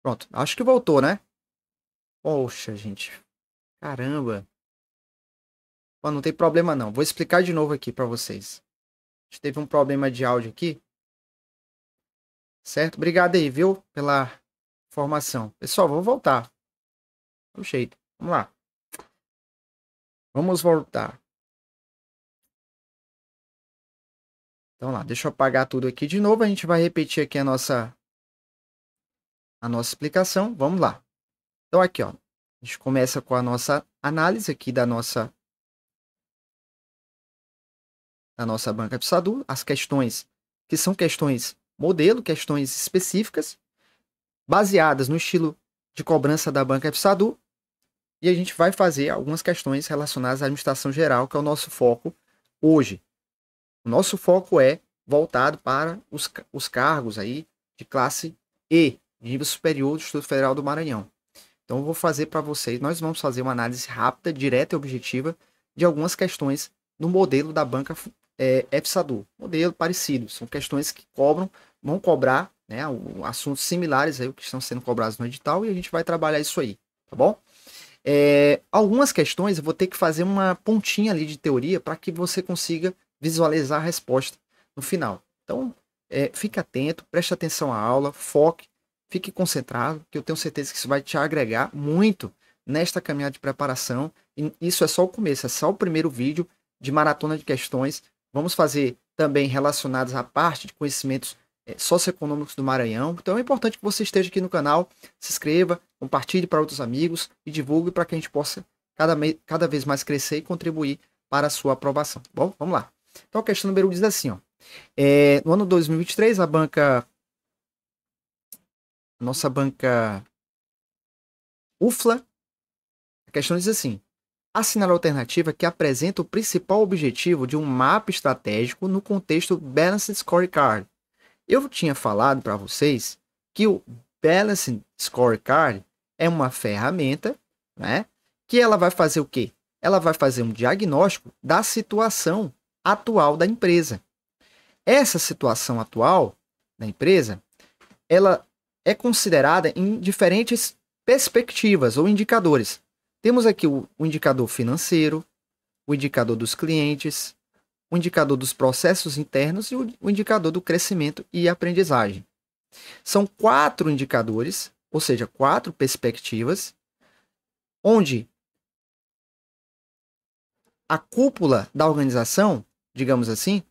Pronto, acho que voltou, né? Poxa, gente. Caramba. Pô, não tem problema não. Vou explicar de novo aqui para vocês. A gente teve um problema de áudio aqui, certo? Obrigado aí, viu, pela informação. Pessoal, vou voltar. Do jeito. Vamos lá. Vamos voltar. Então lá, deixa eu apagar tudo aqui de novo. A gente vai repetir aqui a nossa explicação. Vamos lá. Então aqui, ó. A gente começa com a nossa análise aqui da nossa banca PSADU, as questões que são questões modelo, questões específicas, baseadas no estilo de cobrança da banca PSADU, e a gente vai fazer algumas questões relacionadas à administração geral, que é o nosso foco hoje. O nosso foco é voltado para os cargos aí de classe E, nível superior do Instituto Federal do Maranhão. Então eu vou fazer para vocês, nós vamos fazer uma análise rápida, direta e objetiva de algumas questões no modelo da banca FSADU. Modelo parecido, são questões que vão cobrar, né, assuntos similares aí, o que estão sendo cobrados no edital, e a gente vai trabalhar isso aí, tá bom? Algumas questões eu vou ter que fazer uma pontinha ali de teoria para que você consiga visualizar a resposta no final. Então, fique atento, preste atenção à aula, foque, fique concentrado, que eu tenho certeza que isso vai te agregar muito nesta caminhada de preparação. E isso é só o começo, é só o primeiro vídeo de maratona de questões. Vamos fazer também relacionados à parte de conhecimentos socioeconômicos do Maranhão. Então é importante que você esteja aqui no canal, se inscreva, compartilhe para outros amigos e divulgue para que a gente possa cada vez mais crescer e contribuir para a sua aprovação. Bom, vamos lá. Então a questão número 1 diz assim, ó. No ano 2023, nossa banca UFLA, a questão diz assim: assinale a alternativa que apresenta o principal objetivo de um mapa estratégico no contexto Balanced Scorecard. Eu tinha falado para vocês que o Balanced Scorecard é uma ferramenta, né, que ela vai fazer o quê? Ela vai fazer um diagnóstico da situação atual da empresa. Essa situação atual da empresa, ela é considerada em diferentes perspectivas ou indicadores. Temos aqui o indicador financeiro, o indicador dos clientes, o indicador dos processos internos e o indicador do crescimento e aprendizagem. São 4 indicadores, ou seja, 4 perspectivas, onde a cúpula da organização, digamos assim,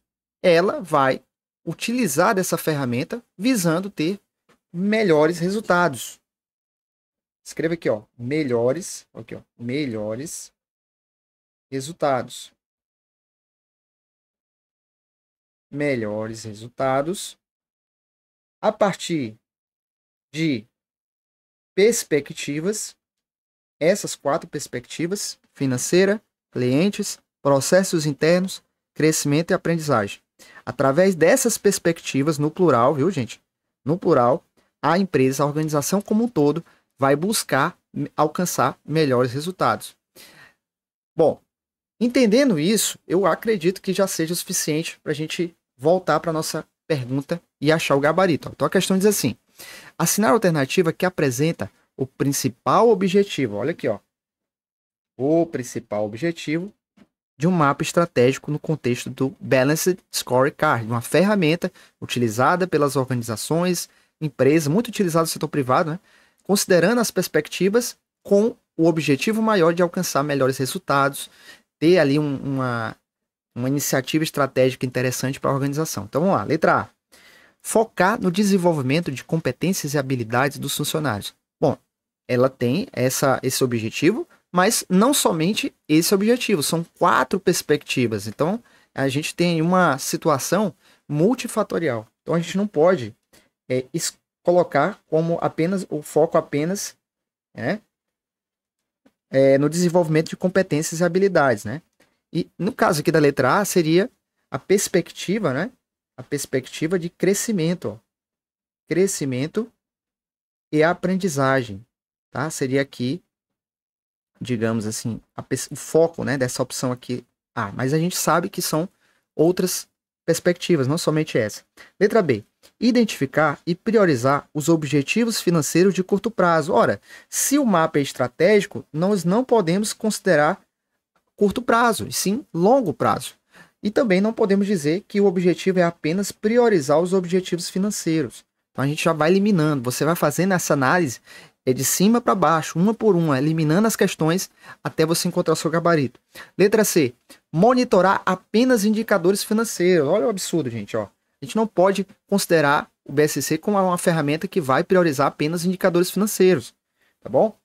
ela vai utilizar dessa ferramenta visando ter melhores resultados. Escreva aqui, ó, melhores resultados. Melhores resultados a partir de perspectivas, essas 4 perspectivas: financeira, clientes, processos internos, crescimento e aprendizagem. Através dessas perspectivas, no plural, viu, gente? No plural, a empresa, a organização como um todo, vai buscar alcançar melhores resultados. Bom, entendendo isso, eu acredito que já seja o suficiente para a gente voltar para a nossa pergunta e achar o gabarito. Então a questão diz assim: assinar a alternativa que apresenta o principal objetivo. Olha aqui, ó. O principal objetivo de um mapa estratégico no contexto do Balanced Scorecard, uma ferramenta utilizada pelas organizações, empresas, muito utilizada no setor privado, né? Considerando as perspectivas com o objetivo maior de alcançar melhores resultados, ter ali uma iniciativa estratégica interessante para a organização. Então vamos lá, letra A. Focar no desenvolvimento de competências e habilidades dos funcionários. Bom, ela tem esse objetivo, mas não somente esse objetivo, são 4 perspectivas. Então, a gente tem uma situação multifatorial. Então, a gente não pode colocar como apenas o foco no desenvolvimento de competências e habilidades, né? E no caso aqui da letra A, seria a perspectiva, né? A perspectiva de crescimento, ó. Crescimento e aprendizagem, tá? Seria aqui, digamos assim, o foco, né, dessa opção aqui A. Mas a gente sabe que são outras perspectivas, não somente essa. Letra B. Identificar e priorizar os objetivos financeiros de curto prazo. Ora, se o mapa é estratégico, nós não podemos considerar curto prazo, e sim longo prazo. E também não podemos dizer que o objetivo é apenas priorizar os objetivos financeiros. Então a gente já vai eliminando, você vai fazendo essa análise de cima para baixo, uma por uma, eliminando as questões até você encontrar o seu gabarito. Letra C, monitorar apenas indicadores financeiros. Olha o absurdo, gente, ó. A gente não pode considerar o BSC como uma ferramenta que vai priorizar apenas indicadores financeiros, tá bom?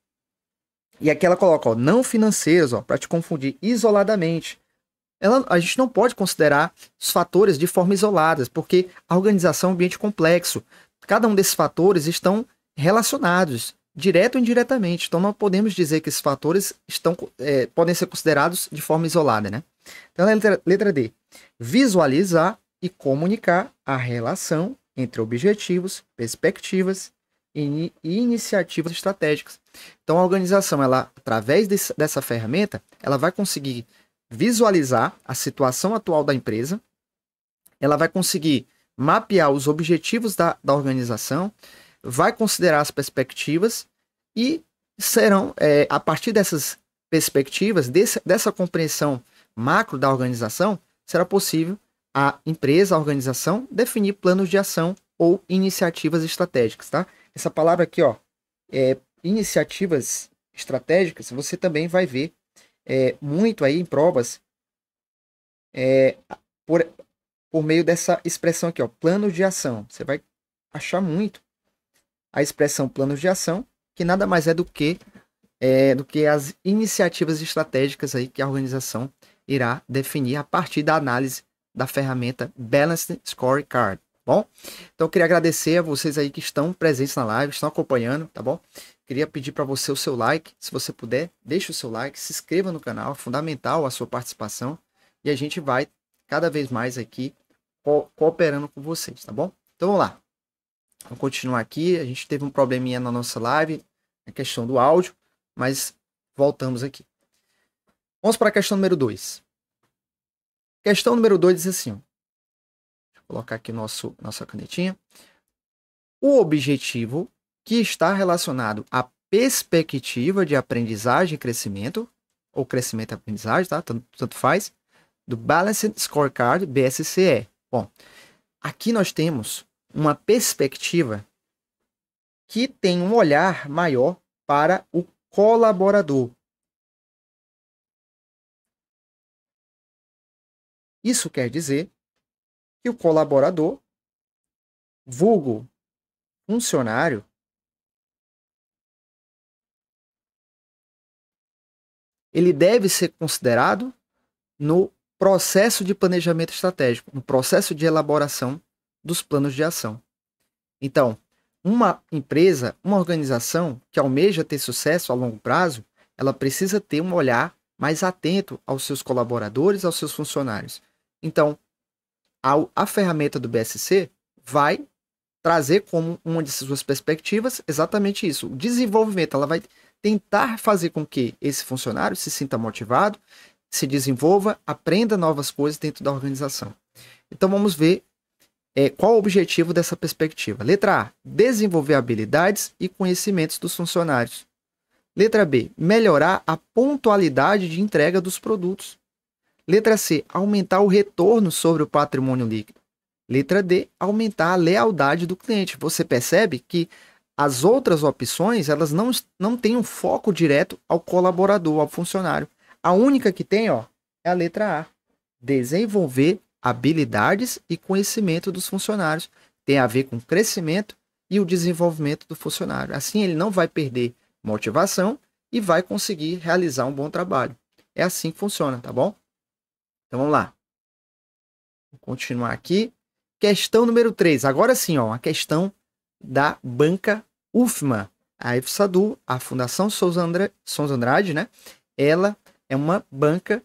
E aqui ela coloca, ó, não financeiros, ó, para te confundir isoladamente. A gente não pode considerar os fatores de forma isolada, porque a organização é um ambiente complexo. Cada um desses fatores estão relacionados, direto ou indiretamente. Então, não podemos dizer que esses fatores podem ser considerados de forma isolada, né? Então, letra D. Visualizar e comunicar a relação entre objetivos, perspectivas e iniciativas estratégicas. Então, a organização, ela, através dessa ferramenta, ela vai conseguir visualizar a situação atual da empresa, ela vai conseguir mapear os objetivos da organização, vai considerar as perspectivas e serão, a partir dessas perspectivas, dessa compreensão macro da organização, será possível a empresa, a organização, definir planos de ação ou iniciativas estratégicas, tá? Essa palavra aqui, ó, iniciativas estratégicas, você também vai ver muito aí em provas por meio dessa expressão aqui, ó, plano de ação. Você vai achar muito a expressão planos de ação, que nada mais é do que as iniciativas estratégicas aí que a organização irá definir a partir da análise da ferramenta Balanced Scorecard, bom? Então eu queria agradecer a vocês aí que estão presentes na live, estão acompanhando, tá bom? Queria pedir para você o seu like, se você puder, deixe o seu like, se inscreva no canal, é fundamental a sua participação, e a gente vai cada vez mais aqui cooperando com vocês, tá bom? Então vamos lá. Vamos continuar aqui, a gente teve um probleminha na nossa live, a questão do áudio, mas voltamos aqui. Vamos para a questão número 2. Questão número 2 diz assim, ó, deixa eu colocar aqui nossa canetinha. O objetivo que está relacionado à perspectiva de aprendizagem e crescimento, ou crescimento e aprendizagem, tá? Tanto faz, do Balanced Scorecard, BSCE. Bom, aqui nós temos uma perspectiva que tem um olhar maior para o colaborador. Isso quer dizer que o colaborador, vulgo funcionário, ele deve ser considerado no processo de planejamento estratégico, no processo de elaboração dos planos de ação. Então, uma empresa, uma organização que almeja ter sucesso a longo prazo, ela precisa ter um olhar mais atento aos seus colaboradores, aos seus funcionários. Então, a ferramenta do BSC vai trazer como uma de suas perspectivas exatamente isso, o desenvolvimento. Ela vai tentar fazer com que esse funcionário se sinta motivado, se desenvolva, aprenda novas coisas dentro da organização. Então vamos ver qual o objetivo dessa perspectiva. Letra A, desenvolver habilidades e conhecimentos dos funcionários. Letra B, melhorar a pontualidade de entrega dos produtos. Letra C, aumentar o retorno sobre o patrimônio líquido. Letra D, aumentar a lealdade do cliente. Você percebe que as outras opções, elas não têm um foco direto ao colaborador, ao funcionário. A única que tem, ó, é a letra A. Desenvolver habilidades e conhecimento dos funcionários. Tem a ver com o crescimento e o desenvolvimento do funcionário. Assim, ele não vai perder motivação e vai conseguir realizar um bom trabalho. É assim que funciona, tá bom? Então, vamos lá. Vou continuar aqui. Questão número 3. Agora sim, ó, a questão da banca UFMA. A FSADU, a Fundação Souza Andrade, né? Ela é uma banca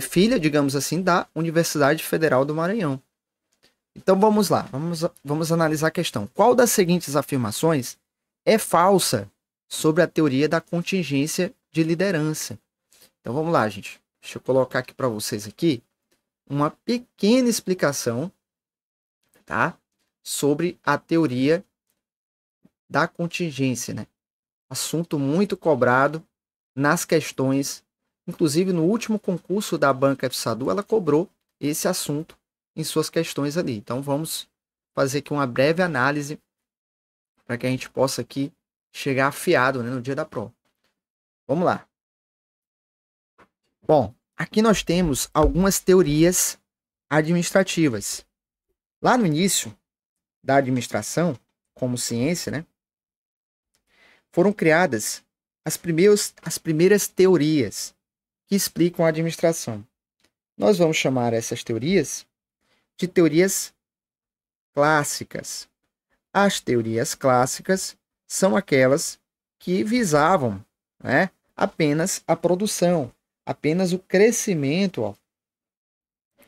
filha, digamos assim, da Universidade Federal do Maranhão. Então vamos lá, vamos analisar a questão. Qual das seguintes afirmações é falsa sobre a teoria da contingência de liderança? Então vamos lá, gente. Deixa eu colocar aqui para vocês aqui uma pequena explicação, tá? sobre a teoria da contingência, né? Assunto muito cobrado nas questões, inclusive no último concurso da Banca FSADU, ela cobrou esse assunto em suas questões ali. Então vamos fazer aqui uma breve análise para que a gente possa aqui chegar afiado, né, no dia da prova. Vamos lá. Bom, aqui nós temos algumas teorias administrativas. Lá no início da administração, como ciência, né, foram criadas as primeiras teorias que explicam a administração. Nós vamos chamar essas teorias de teorias clássicas. As teorias clássicas são aquelas que visavam, né, apenas a produção, apenas o crescimento, ó,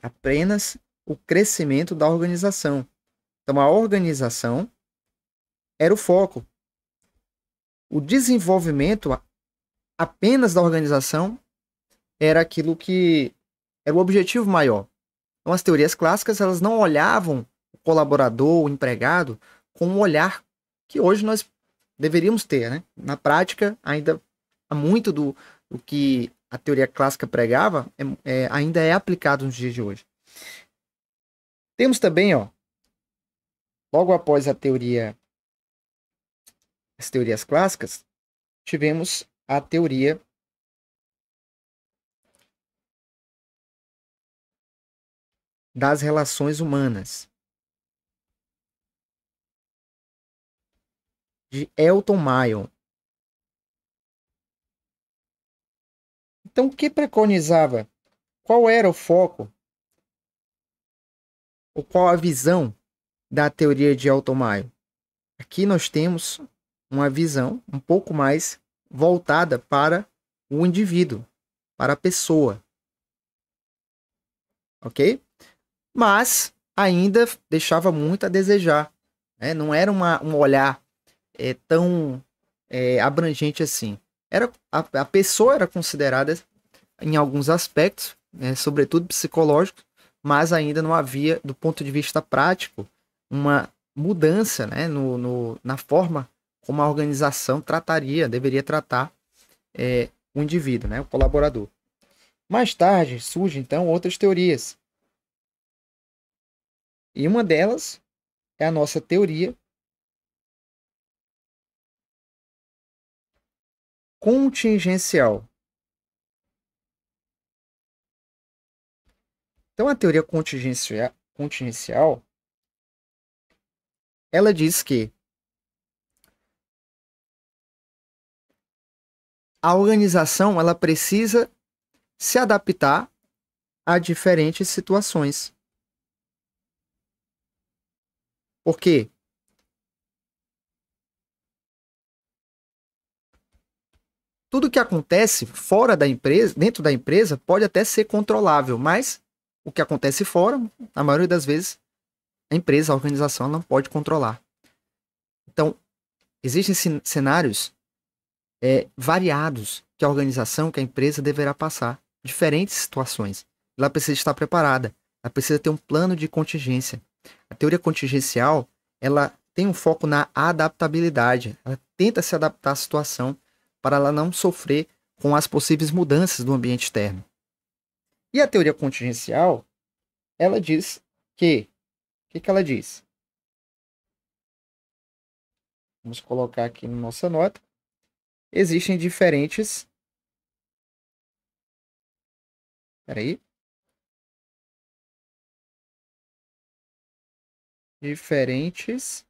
apenas o crescimento da organização. Então, a organização era o foco. O desenvolvimento apenas da organização era aquilo que era o objetivo maior. Então, as teorias clássicas, elas não olhavam o colaborador, o empregado, com um olhar que hoje nós deveríamos ter, né? Na prática, ainda há muito do que a teoria clássica pregava ainda é aplicado nos dias de hoje. Temos também, ó, logo após as teorias clássicas, tivemos a teoria das relações humanas, de Elton Mayo. Então, o que preconizava? Qual era o foco? Ou qual a visão da teoria de Elton Mayo? Aqui nós temos uma visão um pouco mais voltada para o indivíduo, para a pessoa. Ok? Mas ainda deixava muito a desejar. Né? Não era um olhar tão abrangente assim. A pessoa era considerada em alguns aspectos, né, sobretudo psicológicos, mas ainda não havia, do ponto de vista prático, uma mudança, né, na forma como a organização deveria tratar o indivíduo, né, o colaborador. Mais tarde surgem então outras teorias. E uma delas é a nossa teoria contingencial. Então a teoria contingencial ela diz que a organização ela precisa se adaptar a diferentes situações. Por quê? Tudo que acontece fora da empresa, dentro da empresa, pode até ser controlável, mas o que acontece fora, na maioria das vezes, a empresa, a organização não pode controlar. Então, existem cenários variados que a organização, que a empresa deverá passar. Diferentes situações. Ela precisa estar preparada. Ela precisa ter um plano de contingência. A teoria contingencial, ela tem um foco na adaptabilidade. Ela tenta se adaptar à situação para ela não sofrer com as possíveis mudanças do ambiente externo. E a teoria contingencial, ela diz que... O que ela diz? Vamos colocar aqui na nossa nota. Existem diferentes... Peraí. Diferentes...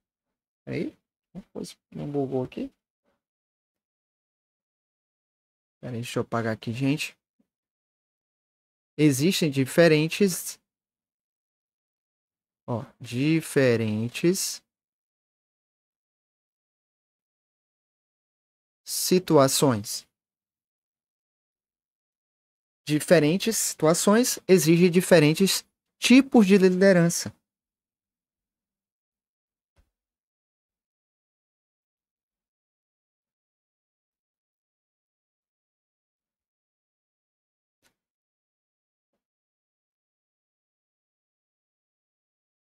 Peraí. Não bugou aqui. Peraí, deixa eu apagar aqui, gente. Existem diferentes... Ó, diferentes situações. Diferentes situações exigem diferentes tipos de liderança.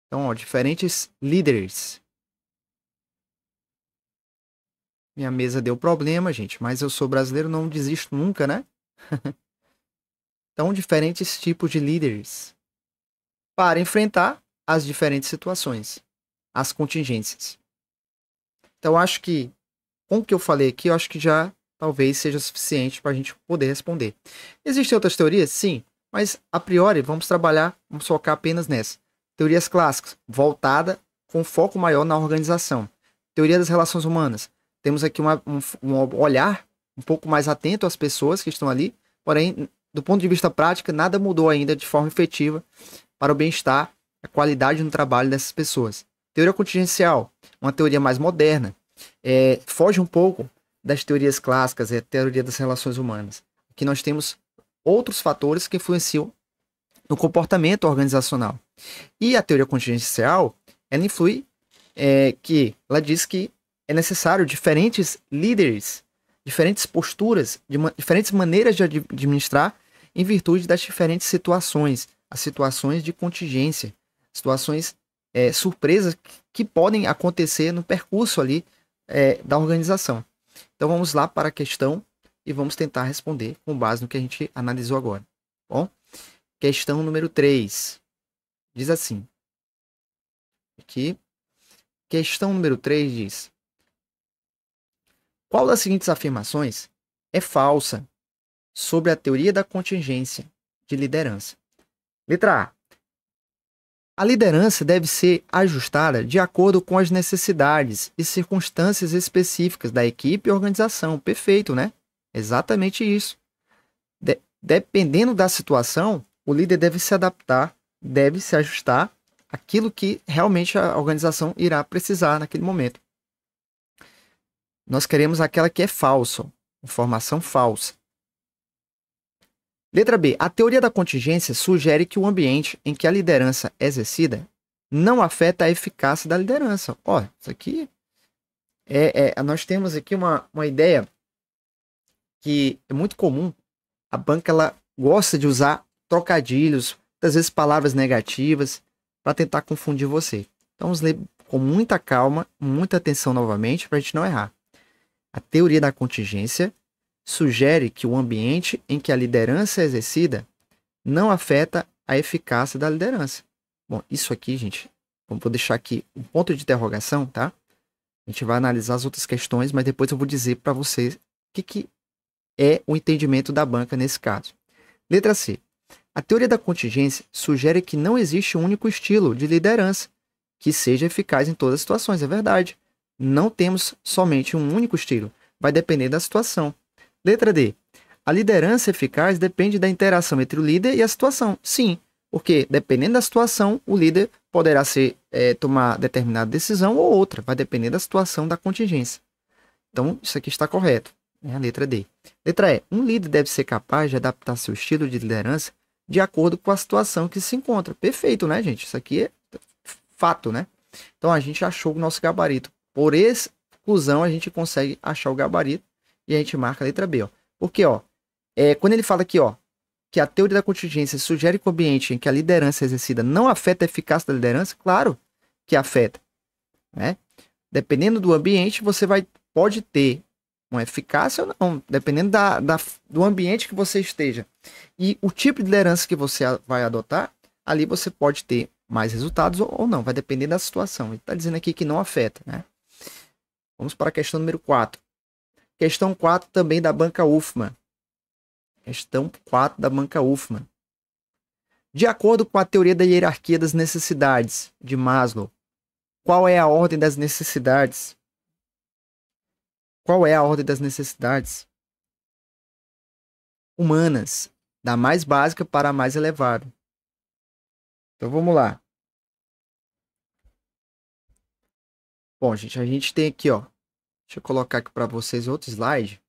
Então, ó, diferentes líderes. Minha mesa deu problema, gente, mas eu sou brasileiro, não desisto nunca, né? Então, diferentes tipos de líderes para enfrentar as diferentes situações, as contingências. Então, acho que, com o que eu falei aqui, eu acho que já talvez seja suficiente para a gente poder responder. Existem outras teorias? Sim, mas a priori vamos focar apenas nessa. Teorias clássicas, voltada com foco maior na organização. Teoria das relações humanas. Temos aqui um olhar um pouco mais atento às pessoas que estão ali, porém, do ponto de vista prático, nada mudou ainda de forma efetiva para o bem-estar, a qualidade no trabalho dessas pessoas. Teoria contingencial, uma teoria mais moderna, foge um pouco das teorias clássicas, a teoria das relações humanas. Aqui nós temos outros fatores que influenciam no comportamento organizacional. E a teoria contingencial, ela influi ela diz que é necessário diferentes líderes, diferentes posturas, diferentes maneiras de administrar em virtude das diferentes situações, as situações de contingência, situações surpresas que podem acontecer no percurso ali da organização. Então vamos lá para a questão e vamos tentar responder com base no que a gente analisou agora. Bom, questão número 3. Diz assim. Aqui. Questão número 3 diz: qual das seguintes afirmações é falsa sobre a teoria da contingência de liderança? Letra A. A liderança deve ser ajustada de acordo com as necessidades e circunstâncias específicas da equipe e organização. Perfeito, né? Exatamente isso. Dependendo da situação, o líder deve se adaptar, deve se ajustar àquilo que realmente a organização irá precisar naquele momento. Nós queremos aquela que é falsa, informação falsa. Letra B. A teoria da contingência sugere que o ambiente em que a liderança é exercida não afeta a eficácia da liderança. Ó, isso aqui nós temos aqui uma ideia que é muito comum. A banca ela gosta de usar trocadilhos, às vezes palavras negativas, para tentar confundir você. Então vamos ler com muita calma, muita atenção novamente, para a gente não errar. A teoria da contingência sugere que o ambiente em que a liderança é exercida não afeta a eficácia da liderança. Bom, isso aqui, gente, vou deixar aqui um ponto de interrogação, tá? A gente vai analisar as outras questões, mas depois eu vou dizer para vocês o que é o entendimento da banca nesse caso. Letra C. A teoria da contingência sugere que não existe um único estilo de liderança que seja eficaz em todas as situações. É verdade. Não temos somente um único estilo. Vai depender da situação. Letra D. A liderança eficaz depende da interação entre o líder e a situação. Sim, porque dependendo da situação, o líder poderá tomar determinada decisão ou outra. Vai depender da situação da contingência. Então, isso aqui está correto. É a letra D. Letra E. Um líder deve ser capaz de adaptar seu estilo de liderança de acordo com a situação que se encontra. Perfeito, né, gente? Isso aqui é fato, né? Então, a gente achou o nosso gabarito. Por exclusão, a gente consegue achar o gabarito e a gente marca a letra B, ó. Porque, ó, quando ele fala aqui, ó, que a teoria da contingência sugere que o ambiente em que a liderança é exercida não afeta a eficácia da liderança, claro que afeta, né? Dependendo do ambiente, você pode ter uma eficácia ou não, dependendo do ambiente que você esteja. E o tipo de liderança que você vai adotar, ali você pode ter mais resultados ou não, vai depender da situação. Ele está dizendo aqui que não afeta, né? Vamos para a questão número 4. Questão 4 também da banca UFMA. Questão 4 da banca UFMA. De acordo com a teoria da hierarquia das necessidades de Maslow, qual é a ordem das necessidades? Qual é a ordem das necessidades humanas, da mais básica para a mais elevada? Então vamos lá. Bom, gente, a gente tem aqui, ó. Deixa eu colocar aqui para vocês outro slide.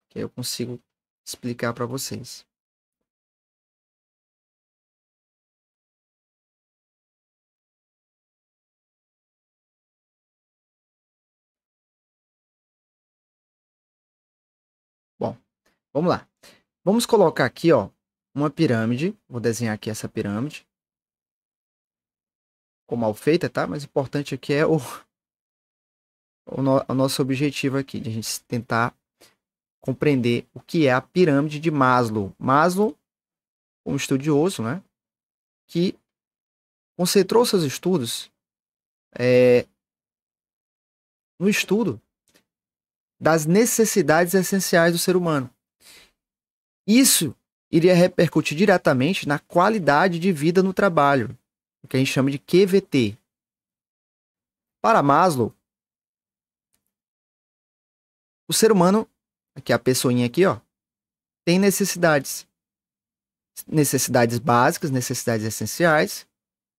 Que aí eu consigo explicar para vocês. Bom, vamos lá. Vamos colocar aqui, ó, uma pirâmide. Vou desenhar aqui essa pirâmide. Ficou mal feita, tá? Mas o importante aqui é o nosso objetivo aqui, de a gente tentar compreender o que é a pirâmide de Maslow. Maslow, um estudioso, né, que concentrou seus estudos no estudo das necessidades essenciais do ser humano. Isso iria repercutir diretamente na qualidade de vida no trabalho, o que a gente chama de QVT. Para Maslow, o ser humano, aqui a pessoinha aqui, ó, tem necessidades. Necessidades básicas, necessidades essenciais,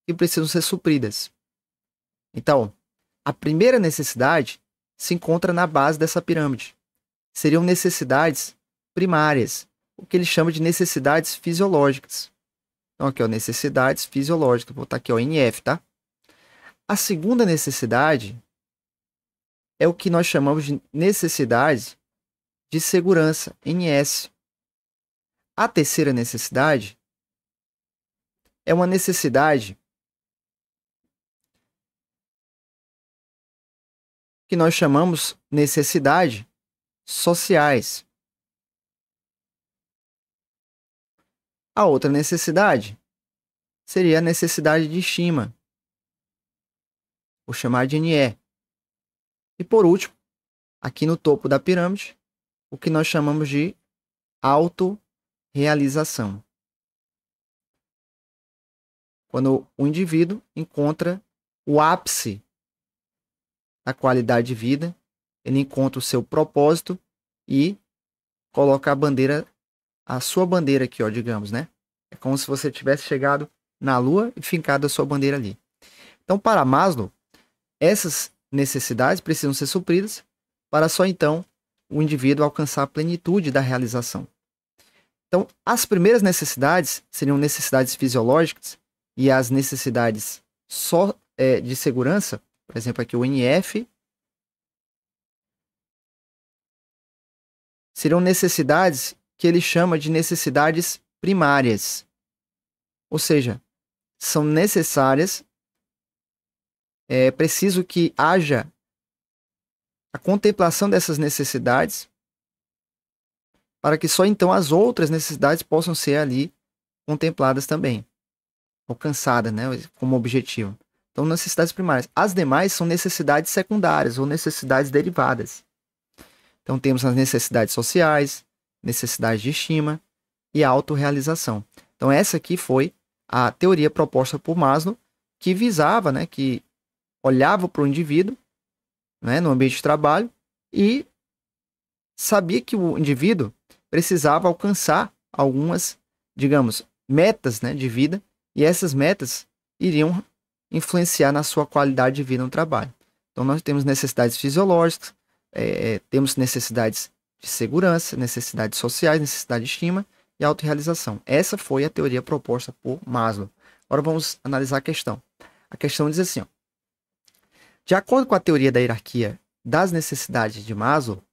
que precisam ser supridas. Então, a primeira necessidade se encontra na base dessa pirâmide. Seriam necessidades primárias, o que ele chama de necessidades fisiológicas. Então, aqui, ó, necessidades fisiológicas. Vou botar aqui, ó, NF, tá? A segunda necessidade é o que nós chamamos de necessidade de segurança, NS. A terceira necessidade é uma necessidade que nós chamamos necessidade sociais. A outra necessidade seria a necessidade de estima. Vou chamar de NE. E por último, aqui no topo da pirâmide, o que nós chamamos de autorrealização. Quando o indivíduo encontra o ápice da qualidade de vida, ele encontra o seu propósito e coloca a sua bandeira aqui, ó, digamos, né? É como se você tivesse chegado na Lua e fincado a sua bandeira ali. Então, para Maslow, essas necessidades precisam ser supridas para só então o indivíduo alcançar a plenitude da realização. Então, as primeiras necessidades seriam necessidades fisiológicas e as necessidades de segurança, por exemplo, aqui o NF, seriam necessidades que ele chama de necessidades primárias. Ou seja, são necessárias, é preciso que haja a contemplação dessas necessidades para que só então as outras necessidades possam ser ali contempladas também, alcançadas, né, como objetivo. Então, necessidades primárias. As demais são necessidades secundárias ou necessidades derivadas. Então, temos as necessidades sociais, necessidades de estima e autorrealização. Então, essa aqui foi a teoria proposta por Maslow, que visava, né, que olhava para o indivíduo, né, no ambiente de trabalho e sabia que o indivíduo precisava alcançar algumas, digamos, metas, né, de vida, e essas metas iriam influenciar na sua qualidade de vida no trabalho. Então, nós temos necessidades fisiológicas, temos necessidades de segurança, necessidades sociais, necessidade de estima e autorrealização. Essa foi a teoria proposta por Maslow. Agora vamos analisar a questão. A questão diz assim, ó, de acordo com a teoria da hierarquia das necessidades de Maslow,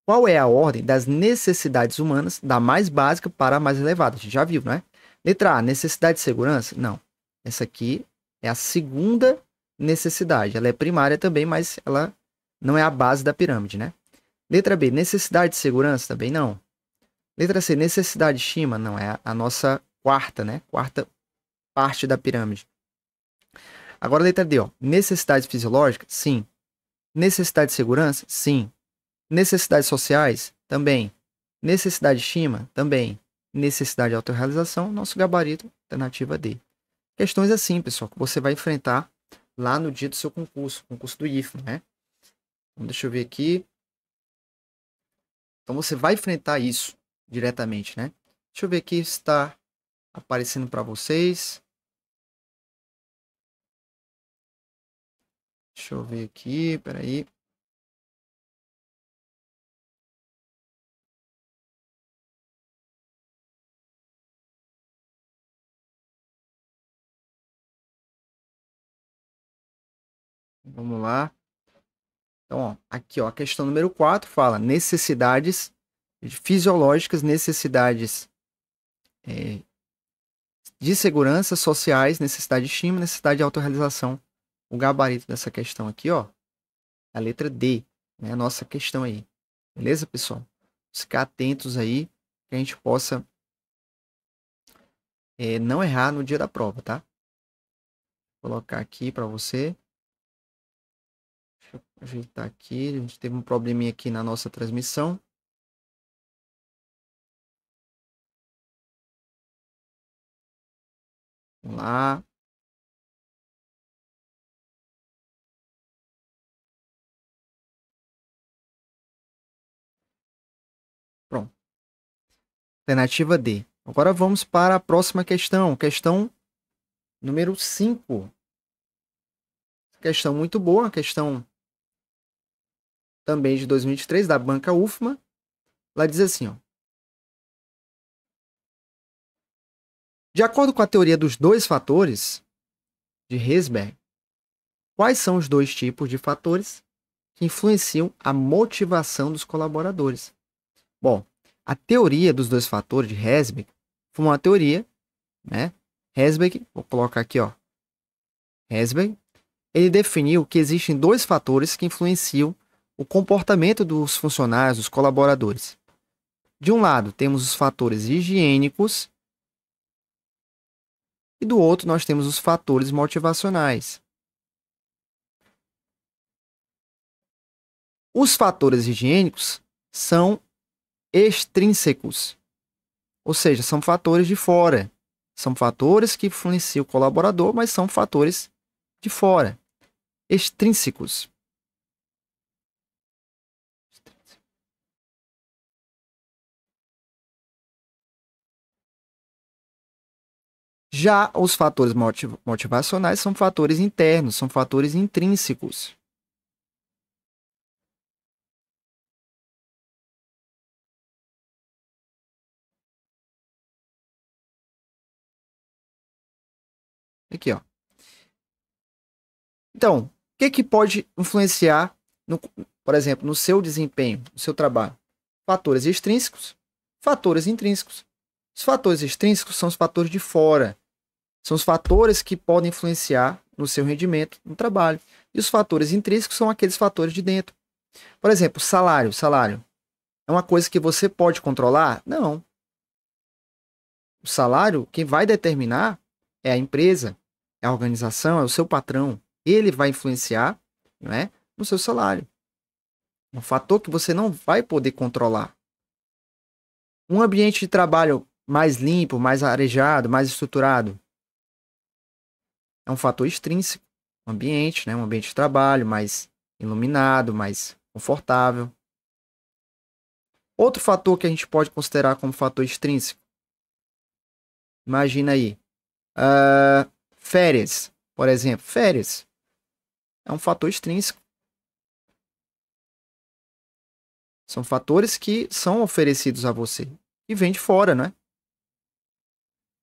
qual é a ordem das necessidades humanas da mais básica para a mais elevada? A gente já viu, não é? Letra A, necessidade de segurança? Não. Essa aqui é a segunda necessidade. Ela é primária também, mas ela não é a base da pirâmide, né? Letra B, necessidade de segurança? Também não. Letra C, necessidade de estima? Não, é a nossa quarta, né? Quarta parte da pirâmide. Agora, letra D, ó. Necessidades fisiológicas? Sim. Necessidade de segurança? Sim. Necessidades sociais? Também. Necessidade de estima? Também. Necessidade de autorrealização? Nosso gabarito, alternativa D. Questões assim, pessoal, que você vai enfrentar lá no dia do seu concurso do IFMA, né? Então, deixa eu ver aqui. Então, você vai enfrentar isso diretamente, né? Deixa eu ver aqui se está aparecendo para vocês. Deixa eu ver aqui, peraí. Vamos lá. Então, ó, aqui, ó, a questão número 4 fala necessidades fisiológicas, necessidades de segurança, sociais, necessidade de estima, necessidade de autorrealização. O gabarito dessa questão aqui, ó, a letra D, né? A nossa questão aí. Beleza, pessoal? Ficar atentos aí, que a gente possa não errar no dia da prova, tá? Vou colocar aqui para você. Deixa eu ajeitar aqui. A gente teve um probleminha aqui na nossa transmissão. Vamos lá. Pronto. Alternativa D. Agora vamos para a próxima questão. Questão número 5. Questão muito boa. Questão também de 2023, da banca UFMA. Ela diz assim, ó. De acordo com a teoria dos dois fatores de Herzberg, quais são os dois tipos de fatores que influenciam a motivação dos colaboradores? Bom, a teoria dos dois fatores de Herzberg foi uma teoria, né? Herzberg, vou colocar aqui, ó. Herzberg, ele definiu que existem dois fatores que influenciam o comportamento dos funcionários, dos colaboradores. De um lado, temos os fatores higiênicos e do outro nós temos os fatores motivacionais. Os fatores higiênicos são extrínsecos, ou seja, são fatores de fora. São fatores que influenciam o colaborador, mas são fatores de fora, extrínsecos. Já os fatores motivacionais são fatores internos, são fatores intrínsecos. Aqui, ó. Então, o que pode influenciar, por exemplo, no seu desempenho, no seu trabalho? Fatores extrínsecos, fatores intrínsecos. Os fatores extrínsecos são os fatores de fora. São os fatores que podem influenciar no seu rendimento no trabalho. E os fatores intrínsecos são aqueles fatores de dentro. Por exemplo, salário. Salário é uma coisa que você pode controlar? Não. O salário, quem vai determinar é a empresa, é a organização, é o seu patrão. Ele vai influenciar, não é, no seu salário. Um fator que você não vai poder controlar. Um ambiente de trabalho mais limpo, mais arejado, mais estruturado, é um fator extrínseco. Um ambiente, né? Um ambiente de trabalho mais iluminado, mais confortável. Outro fator que a gente pode considerar como fator extrínseco. Imagina aí. Férias, por exemplo. Férias é um fator extrínseco. São fatores que são oferecidos a você e vêm de fora, né?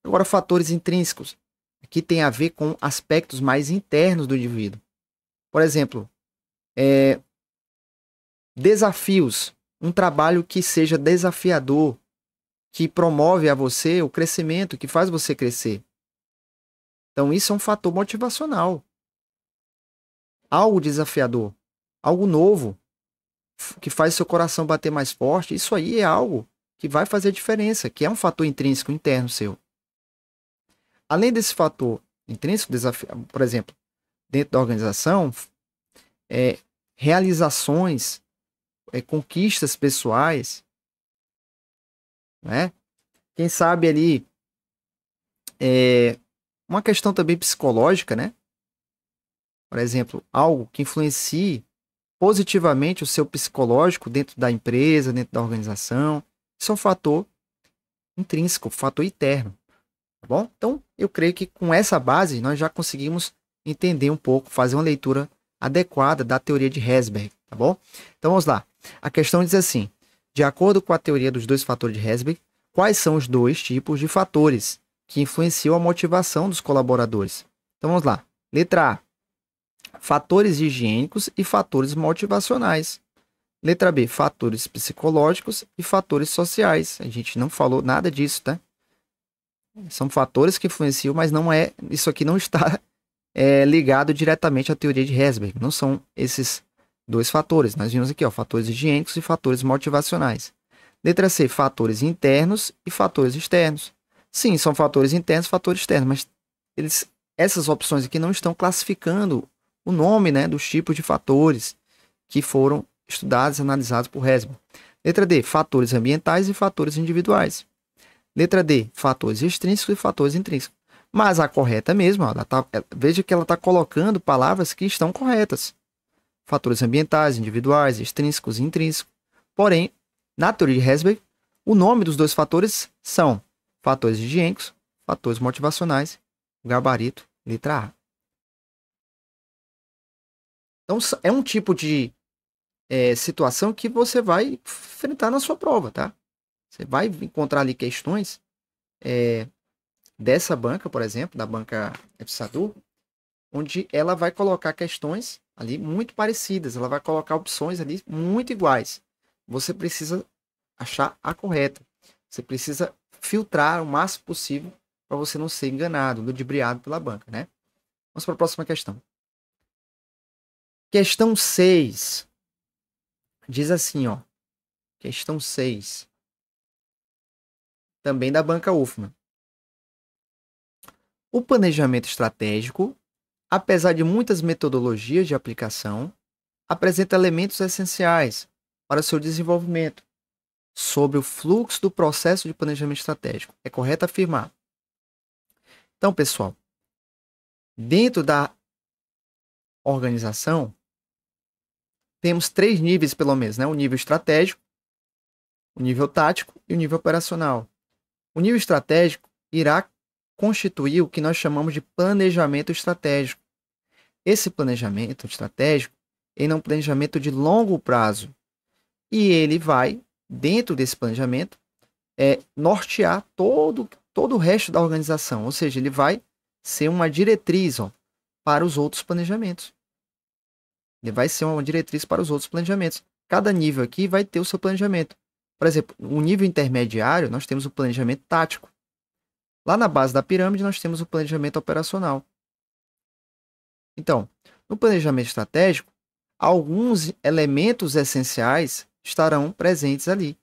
Agora, fatores intrínsecos. Aqui tem a ver com aspectos mais internos do indivíduo. Por exemplo, desafios. Um trabalho que seja desafiador, que promove a você o crescimento, que faz você crescer. Então, isso é um fator motivacional. Algo desafiador, algo novo, que faz seu coração bater mais forte. Isso aí é algo que vai fazer diferença, que é um fator intrínseco interno seu. Além desse fator intrínseco, por exemplo, dentro da organização, realizações, conquistas pessoais, né? Quem sabe ali uma questão também psicológica, né? Por exemplo, algo que influencie positivamente o seu psicológico dentro da empresa, dentro da organização. Isso é um fator intrínseco, um fator interno. Tá bom? Então, eu creio que com essa base nós já conseguimos entender um pouco, fazer uma leitura adequada da teoria de Herzberg, tá bom? Então, vamos lá. A questão diz assim: de acordo com a teoria dos dois fatores de Herzberg, quais são os dois tipos de fatores que influenciam a motivação dos colaboradores? Então, vamos lá. Letra A: fatores higiênicos e fatores motivacionais. Letra B: fatores psicológicos e fatores sociais. A gente não falou nada disso, tá? São fatores que influenciam, mas não é, isso aqui não está ligado diretamente à teoria de Herzberg. Não são esses dois fatores. Nós vimos aqui, ó, fatores higiênicos e fatores motivacionais. Letra C, fatores internos e fatores externos. Sim, são fatores internos e fatores externos, mas essas opções aqui não estão classificando o nome, né, dos tipos de fatores que foram estudados e analisados por Herzberg. Letra D, fatores ambientais e fatores individuais. Letra D, fatores extrínsecos e fatores intrínsecos. Mas a correta mesmo, ó, veja que ela está colocando palavras que estão corretas. Fatores ambientais, individuais, extrínsecos e intrínsecos. Porém, na teoria de Herzberg, o nome dos dois fatores são fatores higiênicos, fatores motivacionais, gabarito, letra A. Então, é um tipo de situação que você vai enfrentar na sua prova, tá? Você vai encontrar ali questões dessa banca, por exemplo, da banca EFSADU, onde ela vai colocar questões ali muito parecidas, ela vai colocar opções ali muito iguais. Você precisa achar a correta. Você precisa filtrar o máximo possível para você não ser enganado, ludibriado pela banca, né? Vamos para a próxima questão. Questão 6. Diz assim, ó. Questão 6. Também da banca UFMA. O planejamento estratégico, apesar de muitas metodologias de aplicação, apresenta elementos essenciais para o seu desenvolvimento sobre o fluxo do processo de planejamento estratégico. É correto afirmar. Então, pessoal, dentro da organização, temos 3 níveis, pelo menos, né? O nível estratégico, o nível tático e o nível operacional. O nível estratégico irá constituir o que nós chamamos de planejamento estratégico. Esse planejamento estratégico é um planejamento de longo prazo. E ele vai, dentro desse planejamento, nortear todo o resto da organização. Ou seja, ele vai ser uma diretriz, ó, para os outros planejamentos. Ele vai ser uma diretriz para os outros planejamentos. Cada nível aqui vai ter o seu planejamento. Por exemplo, o nível intermediário, nós temos o planejamento tático. Lá na base da pirâmide, nós temos o planejamento operacional. Então, no planejamento estratégico, alguns elementos essenciais estarão presentes ali.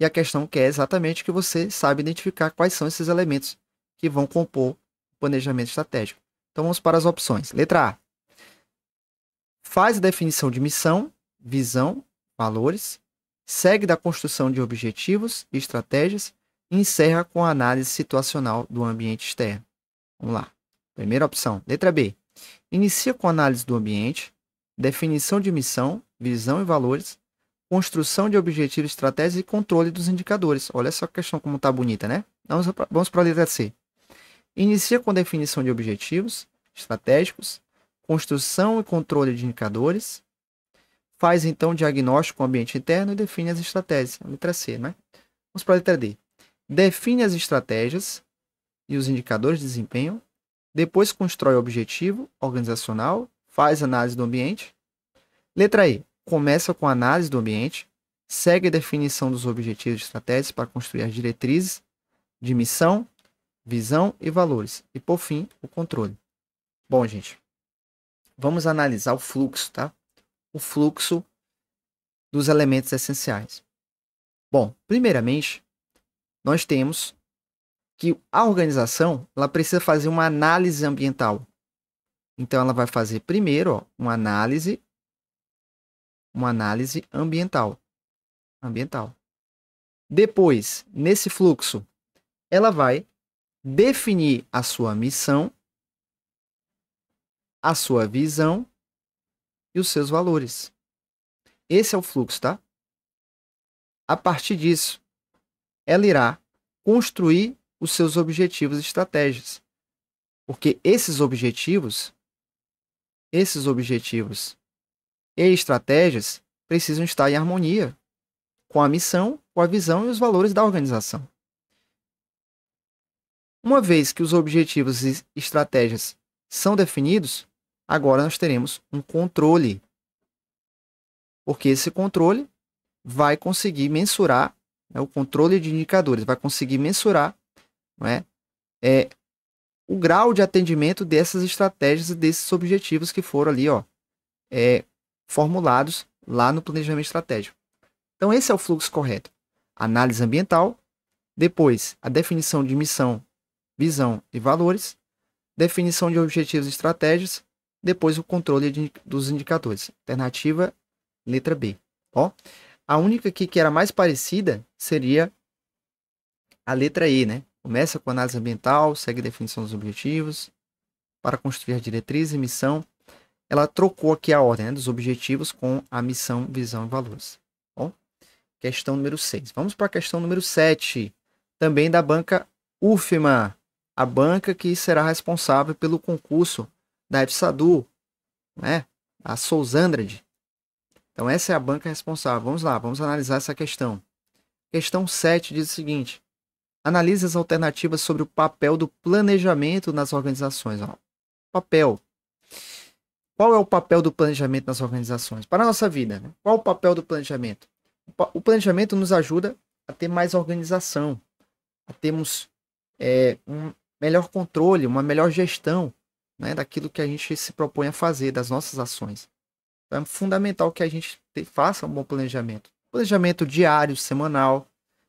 E a questão que é exatamente que você sabe identificar quais são esses elementos que vão compor o planejamento estratégico. Então, vamos para as opções. Letra A. Faz a definição de missão, visão, valores, segue da construção de objetivos e estratégias e encerra com a análise situacional do ambiente externo. Vamos lá. Primeira opção. Letra B. Inicia com a análise do ambiente, definição de missão, visão e valores, construção de objetivos, estratégias e controle dos indicadores. Olha só a questão como está bonita, né? Vamos para a letra C. Inicia com definição de objetivos estratégicos, construção e controle de indicadores, faz então diagnóstico com o ambiente interno e define as estratégias. A letra C, né? Vamos para a letra D. Define as estratégias e os indicadores de desempenho, depois constrói o objetivo organizacional, faz análise do ambiente. Letra E. Começa com a análise do ambiente, segue a definição dos objetivos e estratégias para construir as diretrizes de missão, visão e valores. E, por fim, o controle. Bom, gente, vamos analisar o fluxo, tá? O fluxo dos elementos essenciais. Bom, primeiramente, nós temos que a organização ela precisa fazer uma análise ambiental. Então, ela vai fazer primeiro, ó, uma análise ambiental. Depois, nesse fluxo, ela vai definir a sua missão, a sua visão e os seus valores. Esse é o fluxo, tá? A partir disso, ela irá construir os seus objetivos e estratégias. Porque esses objetivos e estratégias precisam estar em harmonia com a missão, com a visão e os valores da organização. Uma vez que os objetivos e estratégias são definidos, agora nós teremos um controle. Porque esse controle vai conseguir mensurar, né, o controle de indicadores, vai conseguir mensurar não é? É o grau de atendimento dessas estratégias e desses objetivos que foram ali, ó, formulados lá no planejamento estratégico. Então, esse é o fluxo correto. Análise ambiental, depois a definição de missão, visão e valores, definição de objetivos e estratégias, depois o controle dos indicadores. Alternativa, letra B. Ó, a única aqui que era mais parecida seria a letra E, né? Começa com análise ambiental, segue a definição dos objetivos, para construir a diretriz e missão. Ela trocou aqui a ordem, né, dos objetivos com a missão, visão e valores. Bom, questão número 6. Vamos para a questão número 7. Também da banca UFMA, a banca que será responsável pelo concurso da EFSADU, né? A Sousandrade. Então, essa é a banca responsável. Vamos lá, vamos analisar essa questão. Questão 7 diz o seguinte: analise as alternativas sobre o papel do planejamento nas organizações. Ó, papel. Qual é o papel do planejamento nas organizações? Para a nossa vida, né? Qual é o papel do planejamento? O planejamento nos ajuda a ter mais organização, a termos um melhor controle, uma melhor gestão, né, daquilo que a gente se propõe a fazer, das nossas ações. Então, é fundamental que a gente faça um bom planejamento. Planejamento diário, semanal,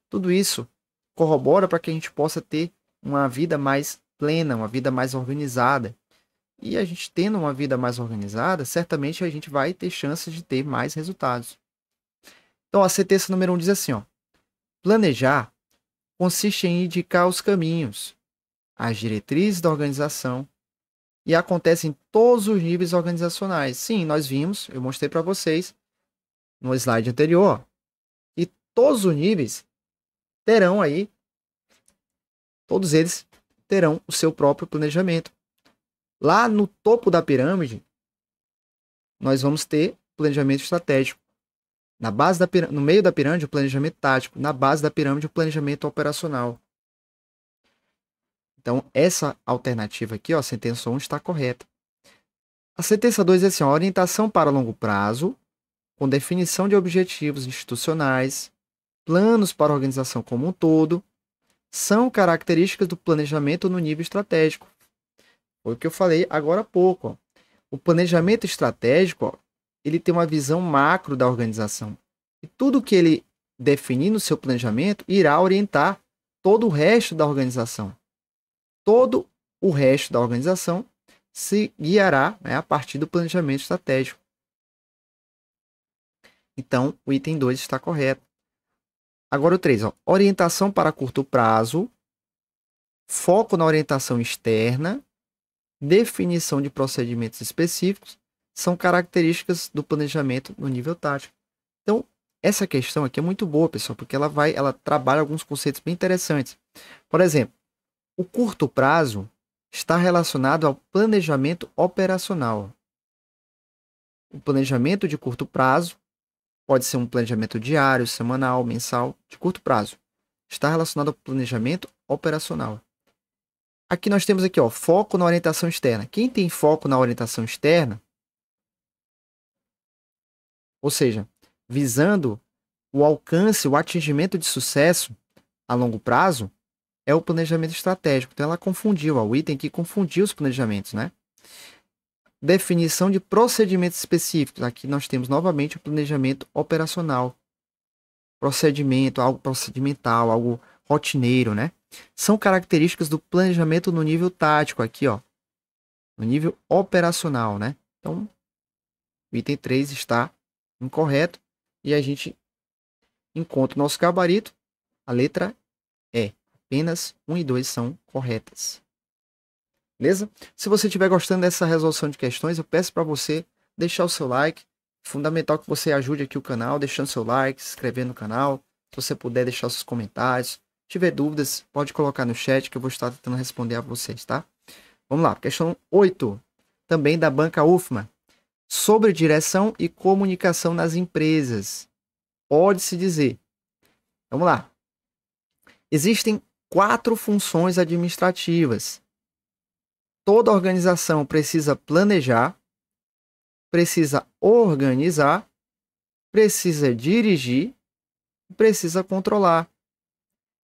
tudo isso corrobora para que a gente possa ter uma vida mais plena, uma vida mais organizada. E a gente tendo uma vida mais organizada, certamente a gente vai ter chances de ter mais resultados. Então, a sentença número 1 diz assim, ó: planejar consiste em indicar os caminhos, as diretrizes da organização, e acontece em todos os níveis organizacionais. Sim, nós vimos, eu mostrei para vocês no slide anterior, e todos os níveis terão aí, todos eles terão o seu próprio planejamento. Lá no topo da pirâmide, nós vamos ter planejamento estratégico. Na base da pirâmide, no meio da pirâmide, o planejamento tático. Na base da pirâmide, o planejamento operacional. Então, essa alternativa aqui, ó, a sentença 1 está correta. A sentença 2 é assim, ó: orientação para longo prazo, com definição de objetivos institucionais, planos para a organização como um todo, são características do planejamento no nível estratégico. Foi o que eu falei agora há pouco. Ó. O planejamento estratégico, ó, ele tem uma visão macro da organização. E tudo que ele definir no seu planejamento irá orientar todo o resto da organização. Todo o resto da organização se guiará, né, a partir do planejamento estratégico. Então, o item 2 está correto. Agora o 3, ó, orientação para curto prazo, foco na orientação externa, definição de procedimentos específicos, são características do planejamento no nível tático. Então, essa questão aqui é muito boa, pessoal, porque ela trabalha alguns conceitos bem interessantes. Por exemplo, o curto prazo está relacionado ao planejamento operacional. O planejamento de curto prazo pode ser um planejamento diário, semanal, mensal, de curto prazo. Está relacionado ao planejamento operacional. Aqui nós temos aqui, ó, foco na orientação externa. Quem tem foco na orientação externa, ou seja, visando o alcance, o atingimento de sucesso a longo prazo, é o planejamento estratégico. Então ela confundiu, ó, o item que confundiu os planejamentos, né? Definição de procedimentos específicos. Aqui nós temos novamente o planejamento operacional. Procedimento, algo procedimental, algo rotineiro, né? São características do planejamento no nível tático aqui, ó. No nível operacional, né? Então, o item 3 está incorreto e a gente encontra o nosso gabarito, a letra E. Apenas 1 e 2 são corretas. Beleza? Se você estiver gostando dessa resolução de questões, eu peço para você deixar o seu like. Fundamental que você ajude aqui o canal, deixando seu like, se inscrevendo no canal. Se você puder deixar seus comentários. Se tiver dúvidas, pode colocar no chat que eu vou estar tentando responder a vocês, tá? Vamos lá, questão 8. Também da banca UFMA. Sobre direção e comunicação nas empresas. Pode-se dizer. Vamos lá. Existem 4 funções administrativas. Toda organização precisa planejar, precisa organizar, precisa dirigir, precisa controlar.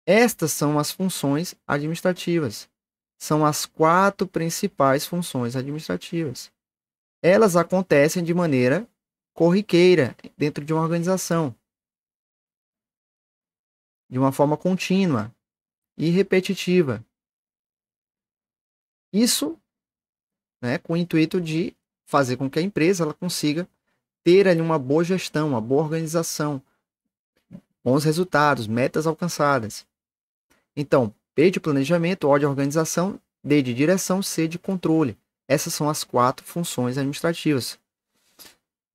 Estas são as funções administrativas. São as 4 principais funções administrativas. Elas acontecem de maneira corriqueira dentro de uma organização, de uma forma contínua e repetitiva. Isso, né, com o intuito de fazer com que a empresa ela consiga ter ali uma boa gestão, uma boa organização, bons resultados, metas alcançadas. Então, P de planejamento, O de organização, D de direção, C de controle. Essas são as 4 funções administrativas.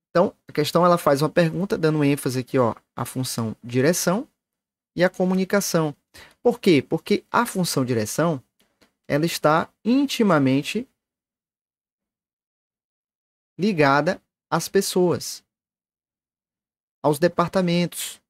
Então, a questão ela faz uma pergunta, dando ênfase aqui à função direção e à comunicação. Por quê? Porque a função direção ela está intimamente ligada às pessoas, aos departamentos,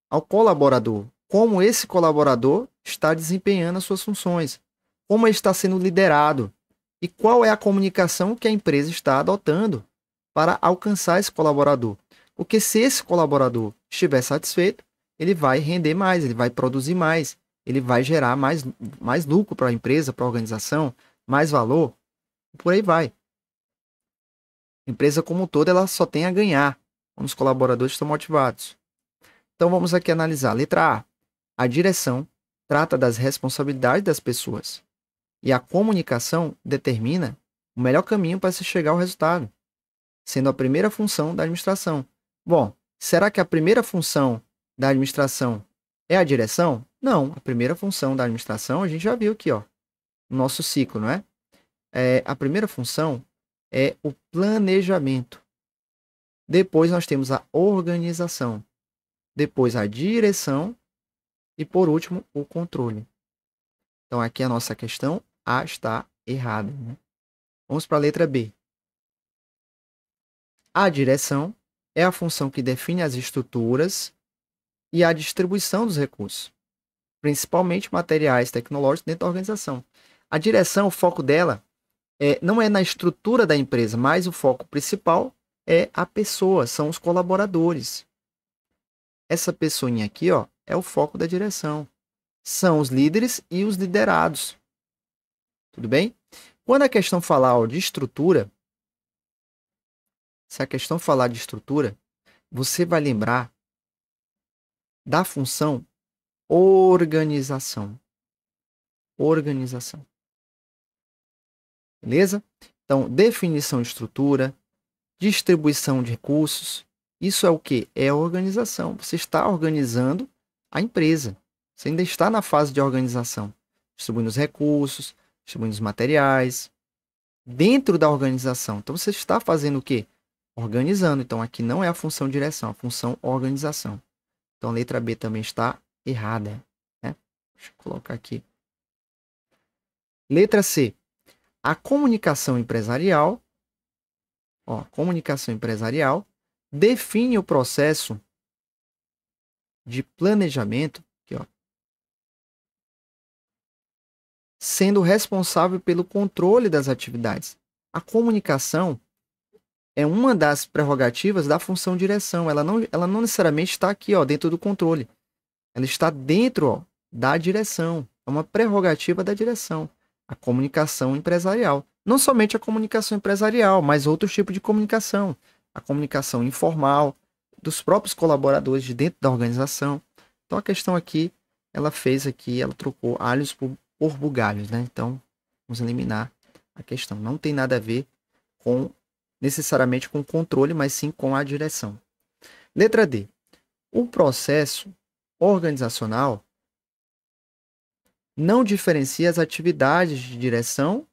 ao colaborador. Como esse colaborador está desempenhando as suas funções, como ele está sendo liderado e qual é a comunicação que a empresa está adotando para alcançar esse colaborador. Porque se esse colaborador estiver satisfeito, ele vai render mais, ele vai produzir mais, ele vai gerar mais lucro para a empresa, para a organização, mais valor, e por aí vai. A empresa como um todo ela só tem a ganhar quando os colaboradores estão motivados. Então vamos aqui analisar. Letra A. A direção trata das responsabilidades das pessoas e a comunicação determina o melhor caminho para se chegar ao resultado, sendo a primeira função da administração. Bom, será que a primeira função da administração é a direção? Não, a primeira função da administração a gente já viu aqui, no nosso ciclo, não é? A primeira função é o planejamento. Depois nós temos a organização. Depois a direção e, por último, o controle. Então, aqui a nossa questão A está errada, né? Vamos para a letra B. A direção é a função que define as estruturas e a distribuição dos recursos, principalmente materiais tecnológicos dentro da organização. A direção, o foco dela não é na estrutura da empresa, mas o foco principal é a pessoa, são os colaboradores. Essa pessoinha aqui, é o foco da direção. São os líderes e os liderados. Tudo bem? Quando a questão falar de estrutura, se a questão falar de estrutura, você vai lembrar da função organização. Organização. Beleza? Então, definição de estrutura, distribuição de recursos. Isso é o quê? É a organização. Você está organizando a empresa. Você ainda está na fase de organização. Distribuindo os recursos, distribuindo os materiais. Dentro da organização. Então, você está fazendo o quê? Organizando. Então, aqui não é a função direção, a função organização. Então, a letra B também está errada. Né? Deixa eu colocar aqui. Letra C. A comunicação empresarial. Comunicação empresarial define o processo de planejamento, aqui, sendo responsável pelo controle das atividades. A comunicação é uma das prerrogativas da função direção. Ela não necessariamente está aqui, dentro do controle. Ela está dentro, da direção. É uma prerrogativa da direção. A comunicação empresarial. Não somente a comunicação empresarial, mas outros tipos de comunicação. A comunicação informal, dos próprios colaboradores de dentro da organização. Então, a questão aqui, ela trocou alhos por bugalhos, né? Então, vamos eliminar a questão. Não tem nada a ver necessariamente com o controle, mas sim com a direção. Letra D. O processo organizacional não diferencia as atividades de direção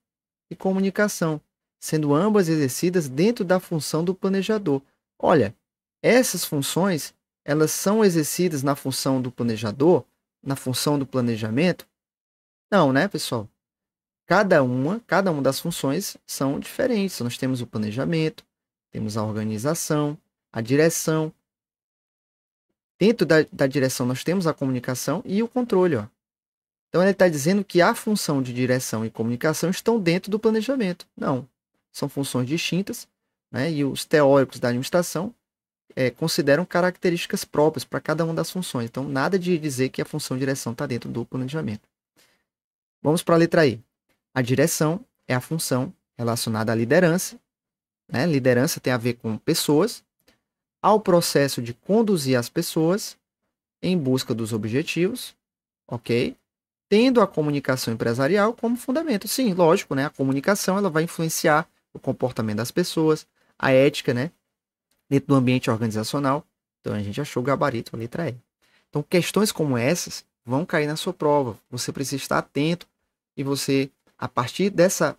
e comunicação, sendo ambas exercidas dentro da função do planejador. Olha, essas funções, elas são exercidas na função do planejador, na função do planejamento? Não, né, pessoal? Cada uma das funções são diferentes. Nós temos o planejamento, temos a organização, a direção. Dentro da direção, nós temos a comunicação e o controle. Então, ele está dizendo que a função de direção e comunicação estão dentro do planejamento. Não, são funções distintas, né? E os teóricos da administração consideram características próprias para cada uma das funções. Então, nada de dizer que a função direção está dentro do planejamento. Vamos para a letra I. A direção é a função relacionada à liderança. Né? Liderança tem a ver com pessoas, ao processo de conduzir as pessoas em busca dos objetivos, ok? Tendo a comunicação empresarial como fundamento. Sim, lógico, né? A comunicação ela vai influenciar o comportamento das pessoas, a ética, né? Dentro do ambiente organizacional. Então a gente achou o gabarito, a letra E. Então questões como essas vão cair na sua prova. Você precisa estar atento e você, a partir dessa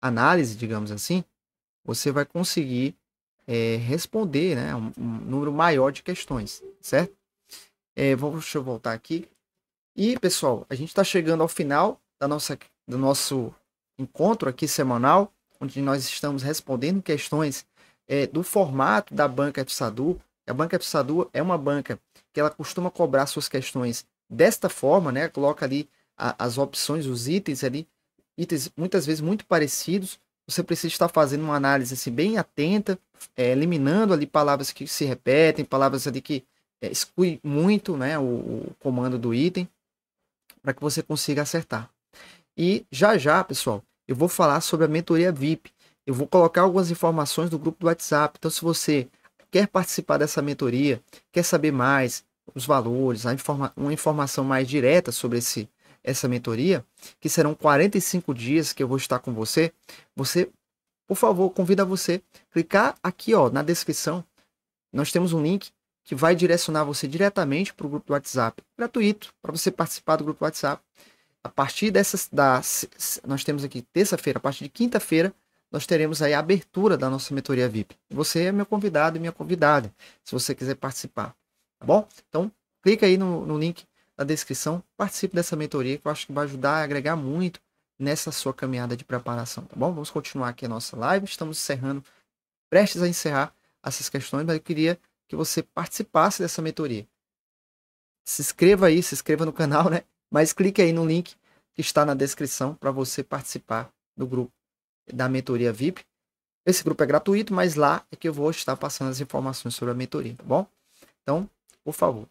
análise, digamos assim, você vai conseguir responder, né, um número maior de questões, certo? Deixa eu voltar aqui. E, pessoal, a gente está chegando ao final do nosso encontro aqui semanal, onde nós estamos respondendo questões do formato da banca FSADU. A banca FSADU é uma banca que ela costuma cobrar suas questões desta forma, né? Coloca ali as opções, os itens ali, itens muitas vezes muito parecidos. Você precisa estar fazendo uma análise assim, bem atenta, eliminando ali palavras que se repetem, palavras ali que excluem muito, né, o comando do item, para que você consiga acertar. E já, pessoal, eu vou falar sobre a mentoria VIP. Eu vou colocar algumas informações do grupo do WhatsApp. Então, se você quer participar dessa mentoria, quer saber mais os valores, uma informação mais direta sobre essa mentoria, que serão 45 dias que eu vou estar com você, por favor, convido a você clicar aqui, ó, na descrição. Nós temos um link que vai direcionar você diretamente para o grupo do WhatsApp, gratuito, para você participar do grupo do WhatsApp. A partir nós temos aqui terça-feira, a partir de quinta-feira, nós teremos aí a abertura da nossa mentoria VIP. Você é meu convidado e minha convidada, se você quiser participar, tá bom? Então, clica aí no link na descrição, participe dessa mentoria, que eu acho que vai ajudar a agregar muito nessa sua caminhada de preparação, tá bom? Vamos continuar aqui a nossa live, estamos prestes a encerrar essas questões, mas eu queria que você participasse dessa mentoria. Se inscreva aí, se inscreva no canal, né? Mas clique aí no link que está na descrição para você participar do grupo da mentoria VIP. Esse grupo é gratuito, mas lá é que eu vou estar passando as informações sobre a mentoria, tá bom? Então, por favor,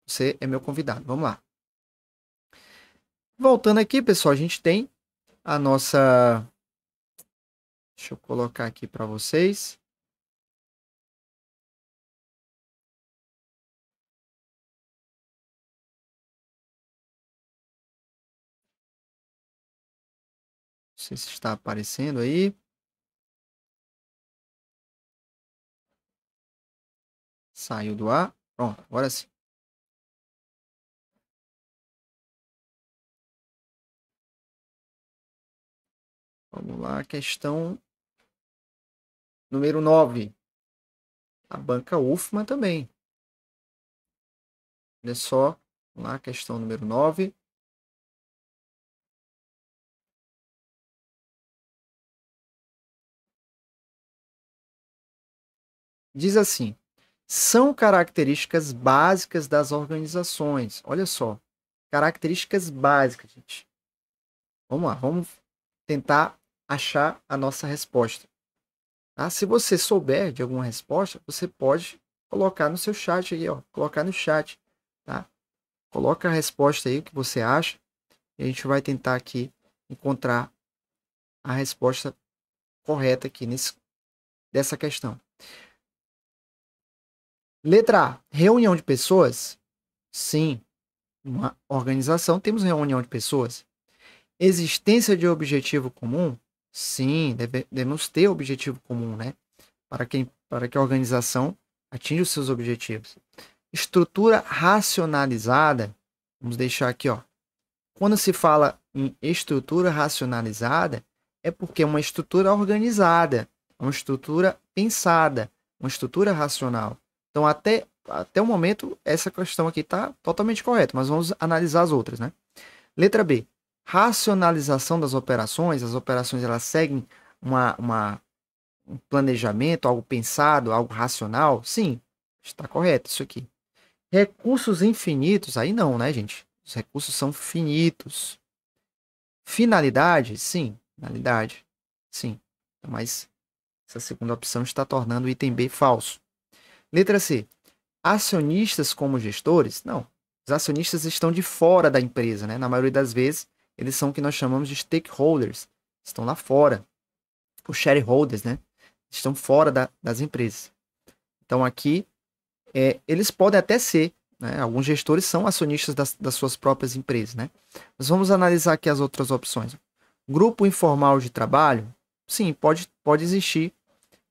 você é meu convidado. Vamos lá. Voltando aqui, pessoal, a gente tem a nossa... Deixa eu colocar aqui para vocês. Não sei se está aparecendo aí. Saiu do ar. Pronto, agora sim. Vamos lá, questão número 9. A banca UFMA também. Olha só, vamos lá, questão número 9. Diz assim: são características básicas das organizações. Olha só, características básicas, gente. Vamos lá, vamos tentar achar a nossa resposta. Tá? Se você souber de alguma resposta, você pode colocar no seu chat aí, ó, colocar no chat, tá? Coloca a resposta aí, o que você acha, e a gente vai tentar aqui encontrar a resposta correta aqui dessa questão. Letra A, reunião de pessoas? Sim, uma organização temos reunião de pessoas. Existência de objetivo comum? Sim, devemos ter objetivo comum, né? Para que a organização atinja os seus objetivos. Estrutura racionalizada, vamos deixar aqui, ó. Quando se fala em estrutura racionalizada, é porque é uma estrutura organizada, uma estrutura pensada, uma estrutura racional. Então, até o momento, essa questão aqui está totalmente correta, mas vamos analisar as outras, né? Letra B. Racionalização das operações. As operações elas seguem um planejamento, algo pensado, algo racional? Sim, está correto isso aqui. Recursos infinitos? Aí não, né, gente? Os recursos são finitos. Finalidade? Sim, finalidade. Sim, mas essa segunda opção está tornando o item B falso. Letra C. Acionistas como gestores? Não. Os acionistas estão de fora da empresa, né? Na maioria das vezes, eles são o que nós chamamos de stakeholders. Estão lá fora. Os shareholders, né? Estão fora das empresas. Então, aqui, eles podem até ser, né? Alguns gestores são acionistas das suas próprias empresas, né? Mas vamos analisar aqui as outras opções. Grupo informal de trabalho? Sim, pode existir,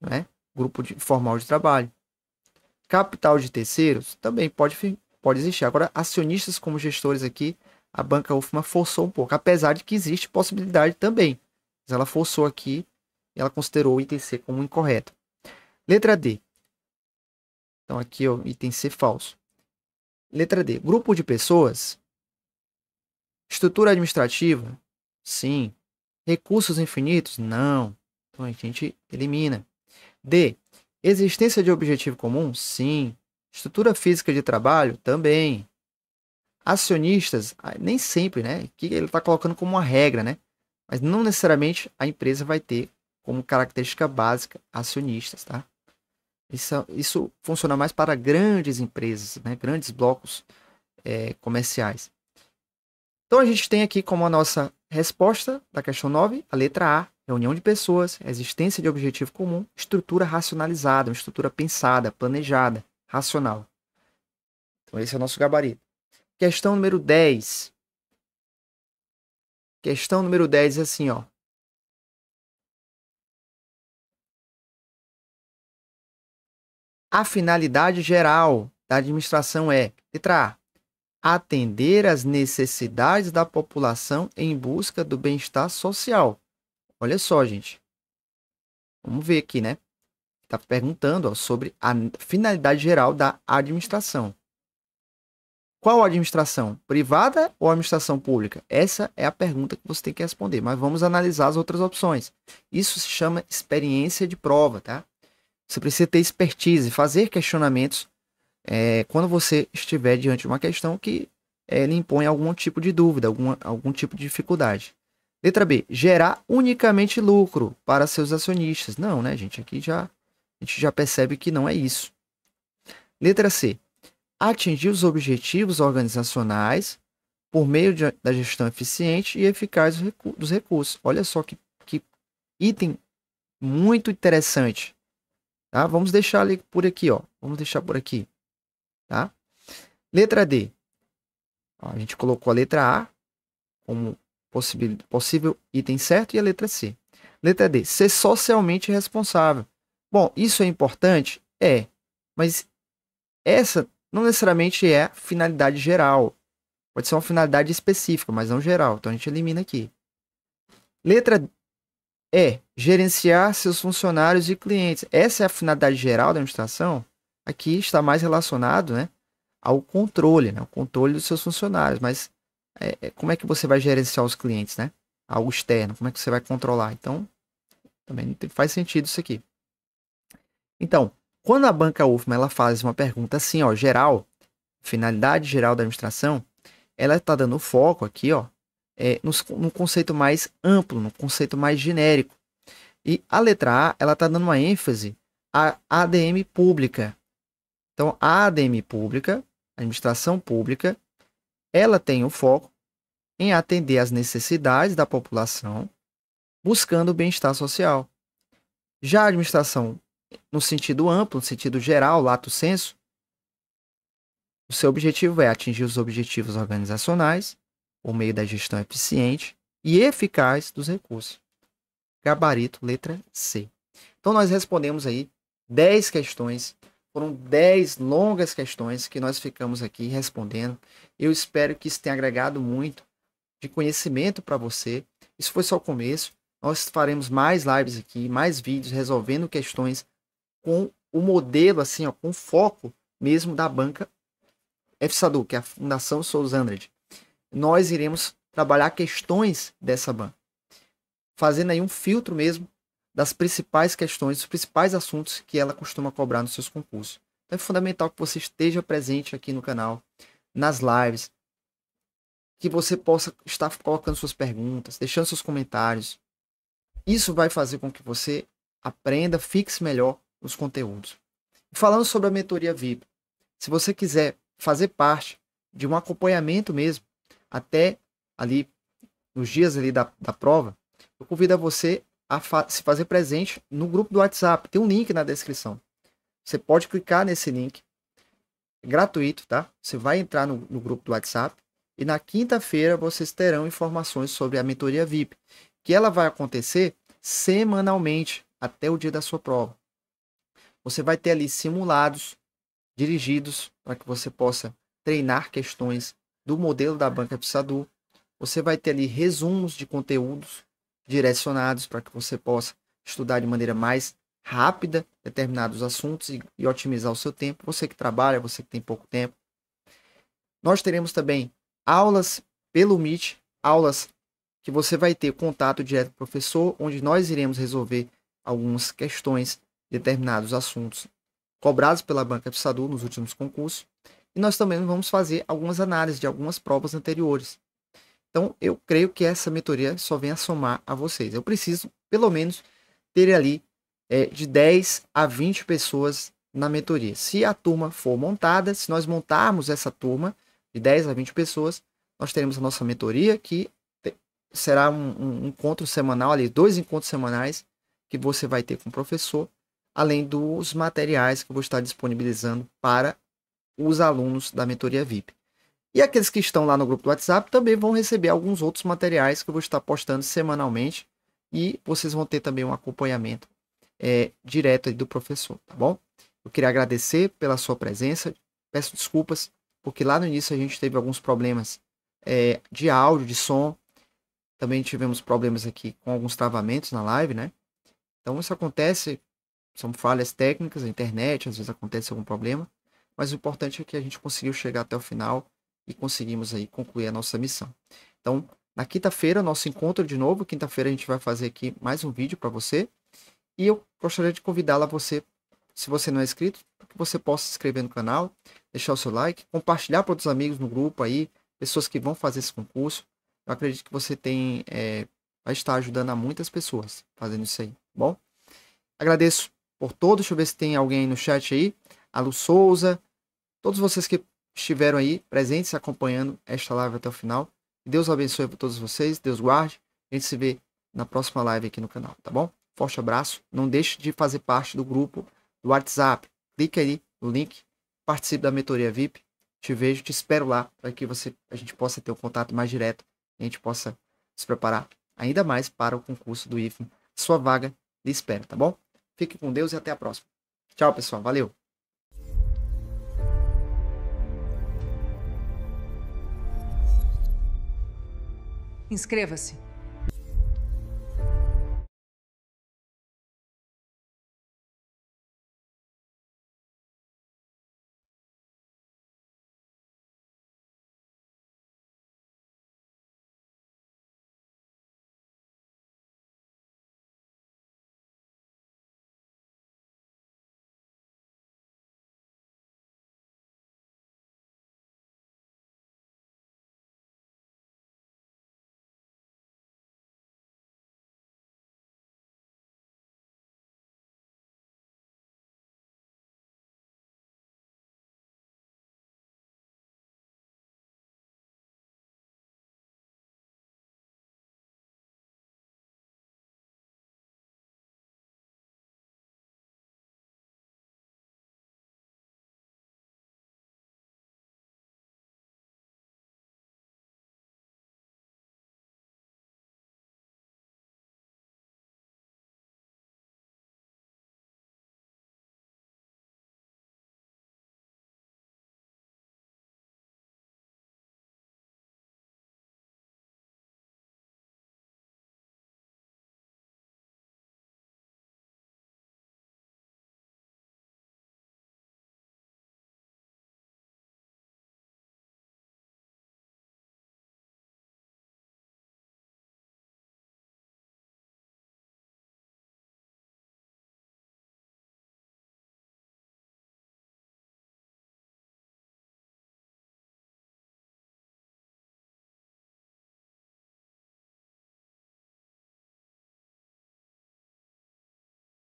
né? Grupo informal de trabalho. Capital de terceiros? Também pode existir. Agora, acionistas como gestores aqui, a banca UFMA forçou um pouco, apesar de que existe possibilidade também. Mas ela forçou aqui e ela considerou o item C como incorreto. Letra D. Então, aqui, ó, item C falso. Letra D. Grupo de pessoas? Estrutura administrativa? Sim. Recursos infinitos? Não. Então, a gente elimina. D. Existência de objetivo comum? Sim. Estrutura física de trabalho? Também. Acionistas? Nem sempre, né? Que ele está colocando como uma regra, né? Mas não necessariamente a empresa vai ter como característica básica acionistas, tá? Isso funciona mais para grandes empresas, né? Grandes blocos comerciais. Então, a gente tem aqui como a nossa resposta da questão 9, a letra A, reunião de pessoas, existência de objetivo comum, estrutura racionalizada, uma estrutura pensada, planejada, racional. Então, esse é o nosso gabarito. Questão número 10. Questão número 10 é assim, ó. A finalidade geral da administração é, letra A, atender às necessidades da população em busca do bem-estar social. Olha só, gente. Vamos ver aqui, né? Está perguntando, ó, sobre a finalidade geral da administração. Qual administração? Privada ou administração pública? Essa é a pergunta que você tem que responder, mas vamos analisar as outras opções. Isso se chama experiência de prova, tá? Você precisa ter expertise, fazer questionamentos quando você estiver diante de uma questão que lhe impõe algum tipo de dúvida, algum tipo de dificuldade. Letra B. Gerar unicamente lucro para seus acionistas. Não, né, gente? Aqui a gente já percebe que não é isso. Letra C. Atingir os objetivos organizacionais por meio da gestão eficiente e eficaz dos recursos. Olha só que item muito interessante. Tá? Vamos deixar ali por aqui, ó. Vamos deixar por aqui. Tá? Letra D. Ó, a gente colocou a letra A como possível item certo e a letra C. Letra D. Ser socialmente responsável. Bom, isso é importante? É. Mas essa não necessariamente é a finalidade geral. Pode ser uma finalidade específica, mas não geral. Então a gente elimina aqui. Letra E. Gerenciar seus funcionários e clientes. Essa é a finalidade geral da administração. Aqui está mais relacionado, né, ao controle, né, o controle dos seus funcionários. Mas como é que você vai gerenciar os clientes, né? Algo externo. Como é que você vai controlar? Então, também não faz sentido isso aqui. Então, quando a banca UFMA ela faz uma pergunta assim, ó, geral, finalidade geral da administração, ela está dando foco aqui, ó, no conceito mais amplo, no conceito mais genérico. E a letra A, ela está dando uma ênfase à ADM pública. Então, a ADM pública, a administração pública, ela tem o foco em atender às necessidades da população, buscando o bem-estar social. Já a administração, no sentido amplo, no sentido geral, lato sensu, o seu objetivo é atingir os objetivos organizacionais por meio da gestão eficiente e eficaz dos recursos. Gabarito, letra C. Então, nós respondemos aí 10 questões. Foram 10 longas questões que nós ficamos aqui respondendo. Eu espero que isso tenha agregado muito de conhecimento para você. Isso foi só o começo. Nós faremos mais lives aqui, mais vídeos resolvendo questões com o modelo, assim, ó, com foco mesmo da banca FSADU, que é a Fundação Souza Andrade. Nós iremos trabalhar questões dessa banca, fazendo aí um filtro mesmo das principais questões, dos principais assuntos que ela costuma cobrar nos seus concursos. Então é fundamental que você esteja presente aqui no canal, nas lives, que você possa estar colocando suas perguntas, deixando seus comentários. Isso vai fazer com que você aprenda, fixe melhor os conteúdos. Falando sobre a mentoria VIP, se você quiser fazer parte de um acompanhamento mesmo, até ali nos dias ali da prova, eu convido a você a se fazer presente no grupo do WhatsApp. Tem um link na descrição. Você pode clicar nesse link. É gratuito, tá? Você vai entrar no grupo do WhatsApp e na quinta-feira vocês terão informações sobre a mentoria VIP, que ela vai acontecer semanalmente até o dia da sua prova. Você vai ter ali simulados dirigidos para que você possa treinar questões do modelo da banca FSADU. Você vai ter ali resumos de conteúdos direcionados para que você possa estudar de maneira mais rápida determinados assuntos e otimizar o seu tempo. Você que trabalha, você que tem pouco tempo. Nós teremos também aulas pelo Meet, aulas que você vai ter contato direto com o professor, onde nós iremos resolver algumas questões, determinados assuntos cobrados pela banca FSADU nos últimos concursos. E nós também vamos fazer algumas análises de algumas provas anteriores. Então, eu creio que essa mentoria só vem a somar a vocês. Eu preciso, pelo menos, ter ali de 10 a 20 pessoas na mentoria. Se a turma for montada, se nós montarmos essa turma de 10 a 20 pessoas, nós teremos a nossa mentoria, que será um encontro semanal, ali, 2 encontros semanais que você vai ter com o professor, além dos materiais que eu vou estar disponibilizando para os alunos da mentoria VIP. E aqueles que estão lá no grupo do WhatsApp também vão receber alguns outros materiais que eu vou estar postando semanalmente e vocês vão ter também um acompanhamento direto aí do professor, tá bom? Eu queria agradecer pela sua presença, peço desculpas, porque lá no início a gente teve alguns problemas de áudio, de som, também tivemos problemas aqui com alguns travamentos na live, né? Então isso acontece, são falhas técnicas, a internet, às vezes acontece algum problema, mas o importante é que a gente conseguiu chegar até o final e conseguimos aí concluir a nossa missão. Então, na quinta-feira, nosso encontro de novo. Quinta-feira a gente vai fazer aqui mais um vídeo para você. E eu gostaria de convidá-la a você, se você não é inscrito, para que você possa se inscrever no canal, deixar o seu like, compartilhar para outros amigos no grupo aí, pessoas que vão fazer esse concurso. Eu acredito que você vai estar ajudando a muitas pessoas fazendo isso aí, tá bom? Agradeço por todos. Deixa eu ver se tem alguém aí no chat aí. A Lu Souza, todos vocês que estiveram aí presentes, acompanhando esta live até o final. Deus abençoe para todos vocês, Deus guarde. A gente se vê na próxima live aqui no canal, tá bom? Forte abraço. Não deixe de fazer parte do grupo do WhatsApp. Clique aí no link, participe da mentoria VIP. Te vejo, te espero lá para que a gente possa ter um contato mais direto e a gente possa se preparar ainda mais para o concurso do IFM. Sua vaga lhe espera, tá bom? Fique com Deus e até a próxima. Tchau, pessoal. Valeu! Inscreva-se.